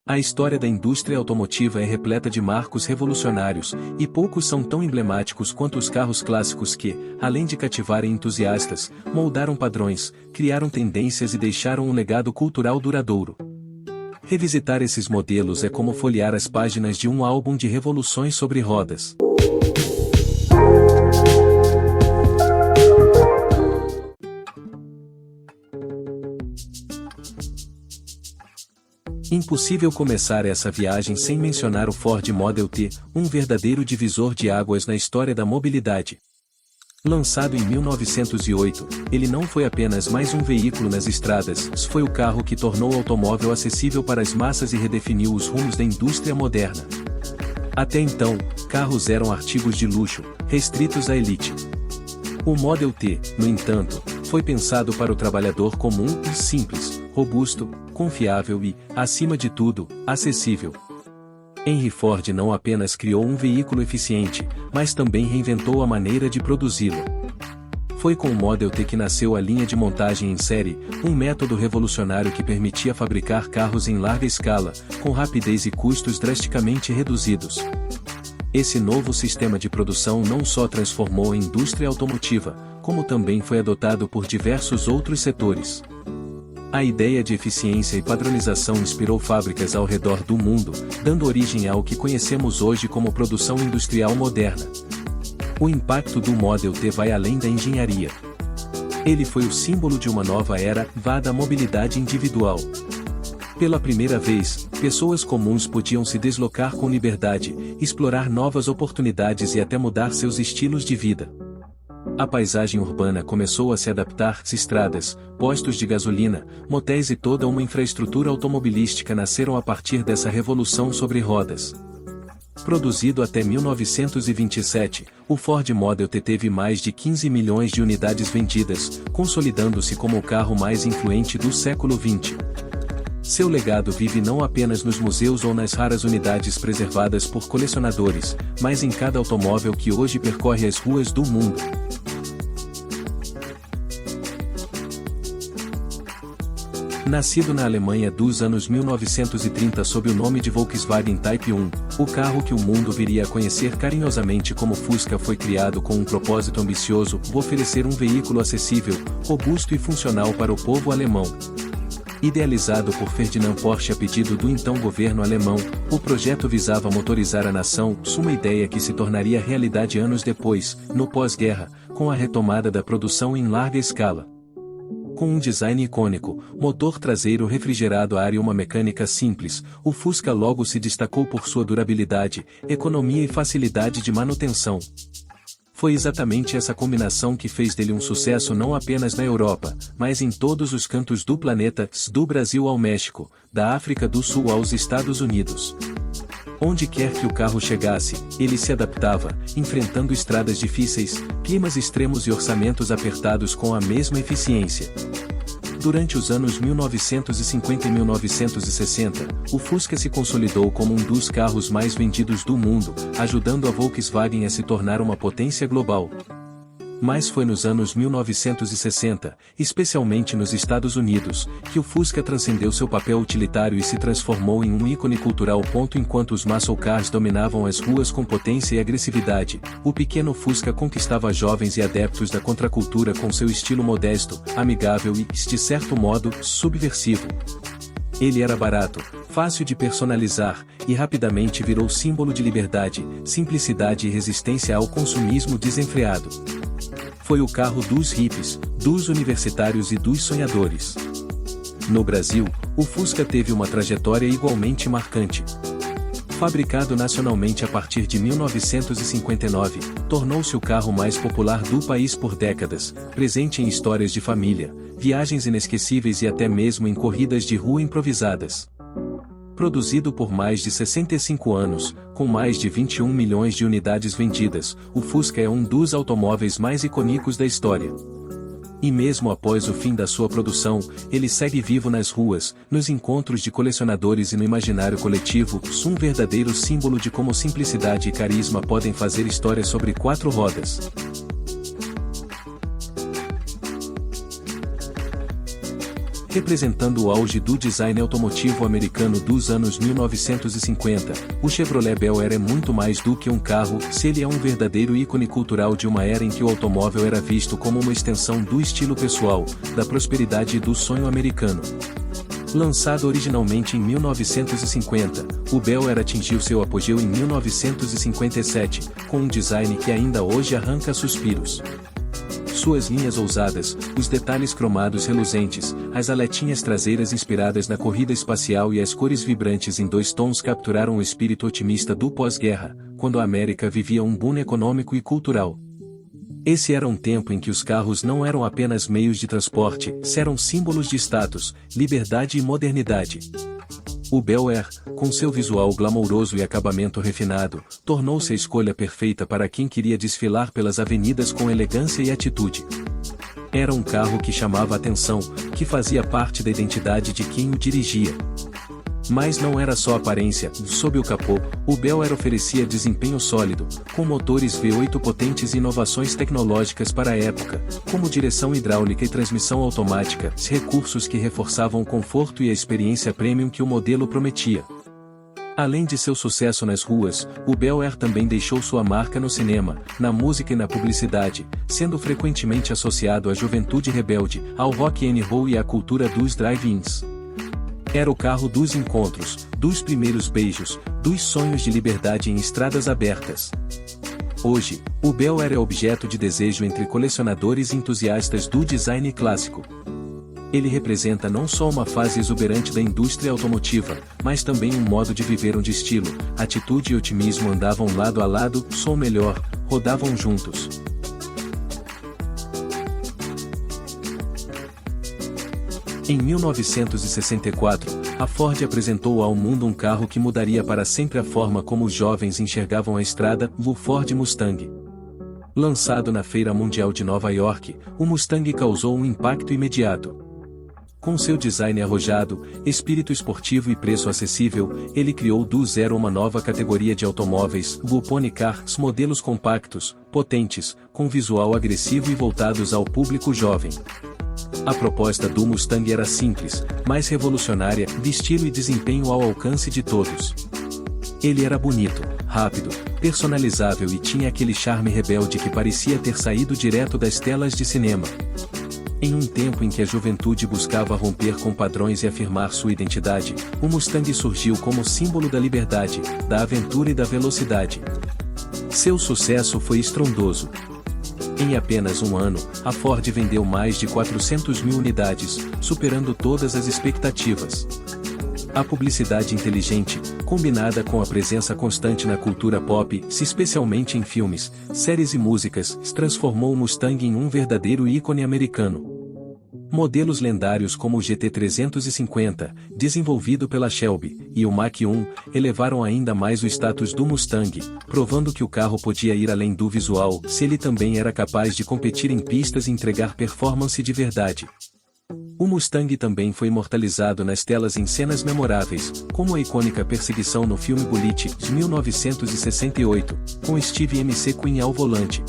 A história da indústria automotiva é repleta de marcos revolucionários, e poucos são tão emblemáticos quanto os carros clássicos que, além de cativarem entusiastas, moldaram padrões, criaram tendências e deixaram um legado cultural duradouro. Revisitar esses modelos é como folhear as páginas de um álbum de revoluções sobre rodas. Impossível começar essa viagem sem mencionar o Ford Model T, um verdadeiro divisor de águas na história da mobilidade. Lançado em 1908, ele não foi apenas mais um veículo nas estradas, foi o carro que tornou o automóvel acessível para as massas e redefiniu os rumos da indústria moderna. Até então, carros eram artigos de luxo, restritos à elite. O Model T, no entanto, foi pensado para o trabalhador comum e simples, robusto, confiável e, acima de tudo, acessível. Henry Ford não apenas criou um veículo eficiente, mas também reinventou a maneira de produzi-lo. Foi com o Model T que nasceu a linha de montagem em série, um método revolucionário que permitia fabricar carros em larga escala, com rapidez e custos drasticamente reduzidos. Esse novo sistema de produção não só transformou a indústria automotiva, como também foi adotado por diversos outros setores. A ideia de eficiência e padronização inspirou fábricas ao redor do mundo, dando origem ao que conhecemos hoje como produção industrial moderna. O impacto do Model T vai além da engenharia. Ele foi o símbolo de uma nova era, da mobilidade individual. Pela primeira vez, pessoas comuns podiam se deslocar com liberdade, explorar novas oportunidades e até mudar seus estilos de vida. A paisagem urbana começou a se adaptar, estradas, postos de gasolina, motéis e toda uma infraestrutura automobilística nasceram a partir dessa revolução sobre rodas. Produzido até 1927, o Ford Model T teve mais de 15 milhões de unidades vendidas, consolidando-se como o carro mais influente do século XX. Seu legado vive não apenas nos museus ou nas raras unidades preservadas por colecionadores, mas em cada automóvel que hoje percorre as ruas do mundo. Nascido na Alemanha dos anos 1930 sob o nome de Volkswagen Type 1, o carro que o mundo viria a conhecer carinhosamente como Fusca foi criado com um propósito ambicioso: oferecer um veículo acessível, robusto e funcional para o povo alemão. Idealizado por Ferdinand Porsche a pedido do então governo alemão, o projeto visava motorizar a nação, uma ideia que se tornaria realidade anos depois, no pós-guerra, com a retomada da produção em larga escala. Com um design icônico, motor traseiro refrigerado a ar e uma mecânica simples, o Fusca logo se destacou por sua durabilidade, economia e facilidade de manutenção. Foi exatamente essa combinação que fez dele um sucesso não apenas na Europa, mas em todos os cantos do planeta, do Brasil ao México, da África do Sul aos Estados Unidos. Onde quer que o carro chegasse, ele se adaptava, enfrentando estradas difíceis, climas extremos e orçamentos apertados com a mesma eficiência. Durante os anos 1950 e 1960, o Fusca se consolidou como um dos carros mais vendidos do mundo, ajudando a Volkswagen a se tornar uma potência global. Mas foi nos anos 1960, especialmente nos Estados Unidos, que o Fusca transcendeu seu papel utilitário e se transformou em um ícone cultural. Enquanto os muscle cars dominavam as ruas com potência e agressividade, o pequeno Fusca conquistava jovens e adeptos da contracultura com seu estilo modesto, amigável e, de certo modo, subversivo. Ele era barato, fácil de personalizar, e rapidamente virou símbolo de liberdade, simplicidade e resistência ao consumismo desenfreado. Foi o carro dos hippies, dos universitários e dos sonhadores. No Brasil, o Fusca teve uma trajetória igualmente marcante. Fabricado nacionalmente a partir de 1959, tornou-se o carro mais popular do país por décadas, presente em histórias de família, viagens inesquecíveis e até mesmo em corridas de rua improvisadas. Produzido por mais de 65 anos, com mais de 21 milhões de unidades vendidas, o Fusca é um dos automóveis mais icônicos da história. E mesmo após o fim da sua produção, ele segue vivo nas ruas, nos encontros de colecionadores e no imaginário coletivo, um verdadeiro símbolo de como simplicidade e carisma podem fazer história sobre quatro rodas. Representando o auge do design automotivo americano dos anos 1950, o Chevrolet Bel Air é muito mais do que um carro, se ele é um verdadeiro ícone cultural de uma era em que o automóvel era visto como uma extensão do estilo pessoal, da prosperidade e do sonho americano. Lançado originalmente em 1950, o Bel Air atingiu seu apogeu em 1957, com um design que ainda hoje arranca suspiros. Suas linhas ousadas, os detalhes cromados reluzentes, as aletinhas traseiras inspiradas na corrida espacial e as cores vibrantes em 2 tons capturaram o espírito otimista do pós-guerra, quando a América vivia um boom econômico e cultural. Esse era um tempo em que os carros não eram apenas meios de transporte, eram símbolos de status, liberdade e modernidade. O Bel Air, com seu visual glamouroso e acabamento refinado, tornou-se a escolha perfeita para quem queria desfilar pelas avenidas com elegância e atitude. Era um carro que chamava a atenção, que fazia parte da identidade de quem o dirigia. Mas não era só aparência, sob o capô, o Bel Air oferecia desempenho sólido, com motores V8 potentes e inovações tecnológicas para a época, como direção hidráulica e transmissão automática, recursos que reforçavam o conforto e a experiência premium que o modelo prometia. Além de seu sucesso nas ruas, o Bel Air também deixou sua marca no cinema, na música e na publicidade, sendo frequentemente associado à juventude rebelde, ao rock and roll e à cultura dos drive-ins. Era o carro dos encontros, dos primeiros beijos, dos sonhos de liberdade em estradas abertas. Hoje, o Bel Air é objeto de desejo entre colecionadores e entusiastas do design clássico. Ele representa não só uma fase exuberante da indústria automotiva, mas também um modo de viver onde estilo, atitude e otimismo andavam lado a lado, som melhor, rodavam juntos. Em 1964, a Ford apresentou ao mundo um carro que mudaria para sempre a forma como os jovens enxergavam a estrada, o Ford Mustang. Lançado na Feira Mundial de Nova York, o Mustang causou um impacto imediato. Com seu design arrojado, espírito esportivo e preço acessível, ele criou do zero uma nova categoria de automóveis, o Pony Cars, modelos compactos, potentes, com visual agressivo e voltados ao público jovem. A proposta do Mustang era simples, mas revolucionária, de estilo e desempenho ao alcance de todos. Ele era bonito, rápido, personalizável e tinha aquele charme rebelde que parecia ter saído direto das telas de cinema. Em um tempo em que a juventude buscava romper com padrões e afirmar sua identidade, o Mustang surgiu como símbolo da liberdade, da aventura e da velocidade. Seu sucesso foi estrondoso. Em apenas um ano, a Ford vendeu mais de 400 mil unidades, superando todas as expectativas. A publicidade inteligente, combinada com a presença constante na cultura pop, especialmente em filmes, séries e músicas, transformou o Mustang em um verdadeiro ícone americano. Modelos lendários como o GT350, desenvolvido pela Shelby, e o Mach-1, elevaram ainda mais o status do Mustang, provando que o carro podia ir além do visual, se ele também era capaz de competir em pistas e entregar performance de verdade. O Mustang também foi imortalizado nas telas em cenas memoráveis, como a icônica perseguição no filme Bullitt, de 1968, com Steve McQueen ao volante.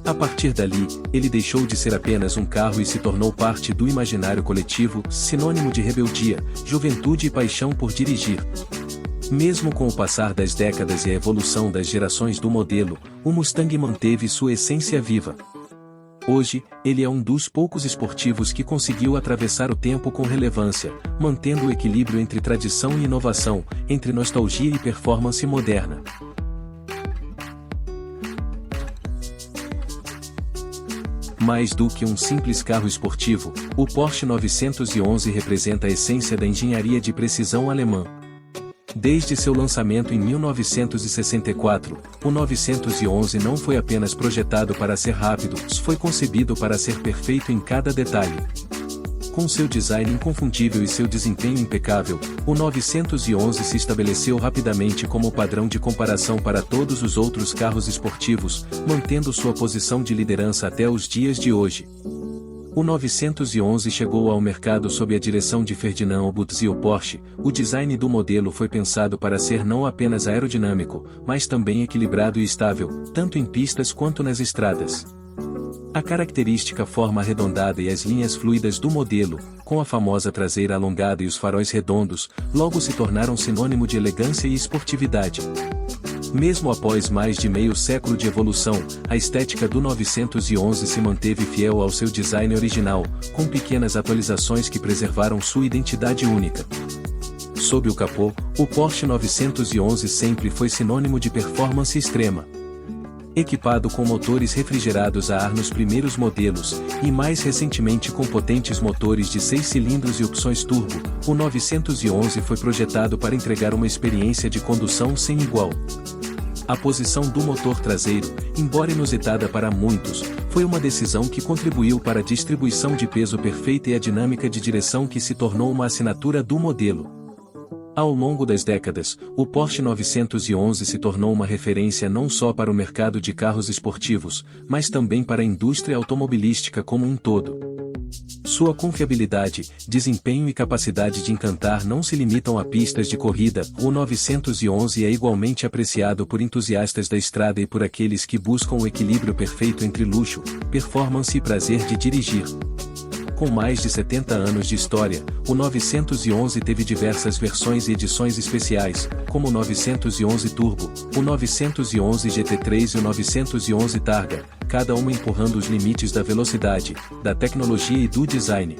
A partir dali, ele deixou de ser apenas um carro e se tornou parte do imaginário coletivo, sinônimo de rebeldia, juventude e paixão por dirigir. Mesmo com o passar das décadas e a evolução das gerações do modelo, o Mustang manteve sua essência viva. Hoje, ele é um dos poucos esportivos que conseguiu atravessar o tempo com relevância, mantendo o equilíbrio entre tradição e inovação, entre nostalgia e performance moderna. Mais do que um simples carro esportivo, o Porsche 911 representa a essência da engenharia de precisão alemã. Desde seu lançamento em 1964, o 911 não foi apenas projetado para ser rápido, foi concebido para ser perfeito em cada detalhe. Com seu design inconfundível e seu desempenho impecável, o 911 se estabeleceu rapidamente como padrão de comparação para todos os outros carros esportivos, mantendo sua posição de liderança até os dias de hoje. O 911 chegou ao mercado sob a direção de Ferdinand Obuth e o Porsche. O design do modelo foi pensado para ser não apenas aerodinâmico, mas também equilibrado e estável, tanto em pistas quanto nas estradas. A característica forma arredondada e as linhas fluidas do modelo, com a famosa traseira alongada e os faróis redondos, logo se tornaram sinônimo de elegância e esportividade. Mesmo após mais de meio século de evolução, a estética do 911 se manteve fiel ao seu design original, com pequenas atualizações que preservaram sua identidade única. Sob o capô, o Porsche 911 sempre foi sinônimo de performance extrema. Equipado com motores refrigerados a ar nos primeiros modelos, e mais recentemente com potentes motores de 6 cilindros e opções turbo, o 911 foi projetado para entregar uma experiência de condução sem igual. A posição do motor traseiro, embora inusitada para muitos, foi uma decisão que contribuiu para a distribuição de peso perfeita e a dinâmica de direção que se tornou uma assinatura do modelo. Ao longo das décadas, o Porsche 911 se tornou uma referência não só para o mercado de carros esportivos, mas também para a indústria automobilística como um todo. Sua confiabilidade, desempenho e capacidade de encantar não se limitam a pistas de corrida. O 911 é igualmente apreciado por entusiastas da estrada e por aqueles que buscam o equilíbrio perfeito entre luxo, performance e prazer de dirigir. Com mais de 70 anos de história, o 911 teve diversas versões e edições especiais, como o 911 Turbo, o 911 GT3 e o 911 Targa, cada uma empurrando os limites da velocidade, da tecnologia e do design.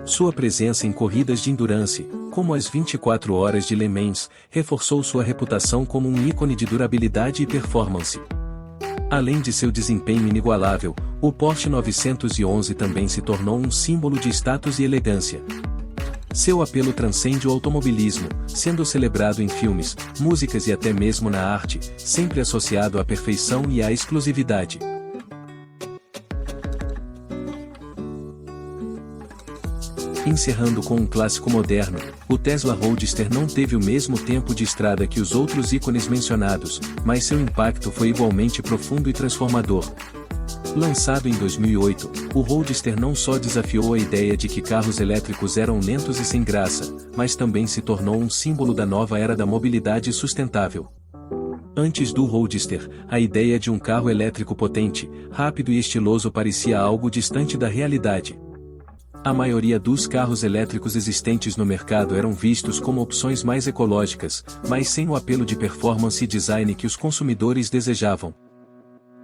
Sua presença em corridas de endurance, como as 24 horas de Le Mans, reforçou sua reputação como um ícone de durabilidade e performance. Além de seu desempenho inigualável, o Porsche 911 também se tornou um símbolo de status e elegância. Seu apelo transcende o automobilismo, sendo celebrado em filmes, músicas e até mesmo na arte, sempre associado à perfeição e à exclusividade. Encerrando com um clássico moderno, o Tesla Roadster não teve o mesmo tempo de estrada que os outros ícones mencionados, mas seu impacto foi igualmente profundo e transformador. Lançado em 2008, o Roadster não só desafiou a ideia de que carros elétricos eram lentos e sem graça, mas também se tornou um símbolo da nova era da mobilidade sustentável. Antes do Roadster, a ideia de um carro elétrico potente, rápido e estiloso parecia algo distante da realidade. A maioria dos carros elétricos existentes no mercado eram vistos como opções mais ecológicas, mas sem o apelo de performance e design que os consumidores desejavam.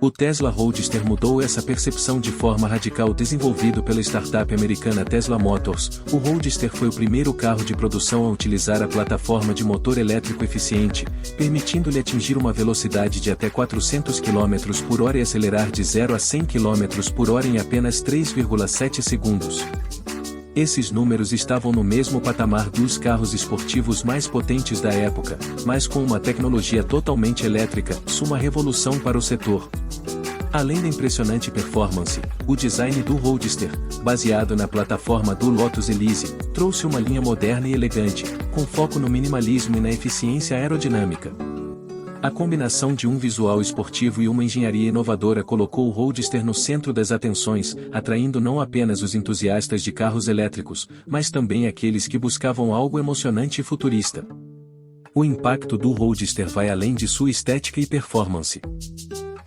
O Tesla Roadster mudou essa percepção de forma radical. Desenvolvido pela startup americana Tesla Motors, o Roadster foi o primeiro carro de produção a utilizar a plataforma de motor elétrico eficiente, permitindo-lhe atingir uma velocidade de até 400 km por hora e acelerar de 0 a 100 km por hora em apenas 3,7 segundos. Esses números estavam no mesmo patamar dos carros esportivos mais potentes da época, mas com uma tecnologia totalmente elétrica, uma revolução para o setor. Além da impressionante performance, o design do Roadster, baseado na plataforma do Lotus Elise, trouxe uma linha moderna e elegante, com foco no minimalismo e na eficiência aerodinâmica. A combinação de um visual esportivo e uma engenharia inovadora colocou o Roadster no centro das atenções, atraindo não apenas os entusiastas de carros elétricos, mas também aqueles que buscavam algo emocionante e futurista. O impacto do Roadster vai além de sua estética e performance.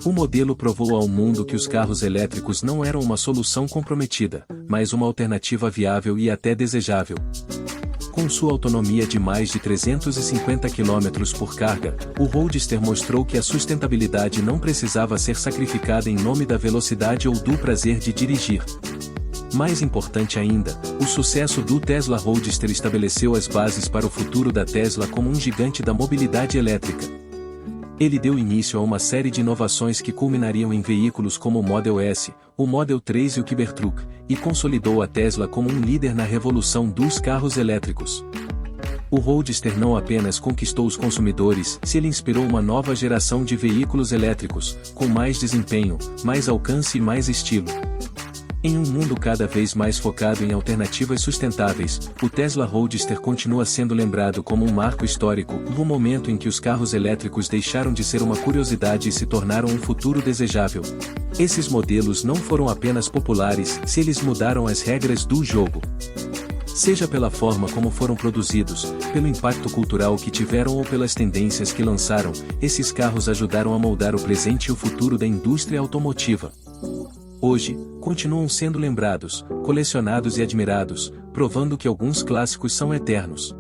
O modelo provou ao mundo que os carros elétricos não eram uma solução comprometida, mas uma alternativa viável e até desejável. Com sua autonomia de mais de 350 km por carga, o Roadster mostrou que a sustentabilidade não precisava ser sacrificada em nome da velocidade ou do prazer de dirigir. Mais importante ainda, o sucesso do Tesla Roadster estabeleceu as bases para o futuro da Tesla como um gigante da mobilidade elétrica. Ele deu início a uma série de inovações que culminariam em veículos como o Model S, o Model 3 e o Cybertruck, e consolidou a Tesla como um líder na revolução dos carros elétricos. O Roadster não apenas conquistou os consumidores, ele inspirou uma nova geração de veículos elétricos, com mais desempenho, mais alcance e mais estilo. Em um mundo cada vez mais focado em alternativas sustentáveis, o Tesla Roadster continua sendo lembrado como um marco histórico, no momento em que os carros elétricos deixaram de ser uma curiosidade e se tornaram um futuro desejável. Esses modelos não foram apenas populares, eles mudaram as regras do jogo. Seja pela forma como foram produzidos, pelo impacto cultural que tiveram ou pelas tendências que lançaram, esses carros ajudaram a moldar o presente e o futuro da indústria automotiva. Hoje, continuam sendo lembrados, colecionados e admirados, provando que alguns clássicos são eternos.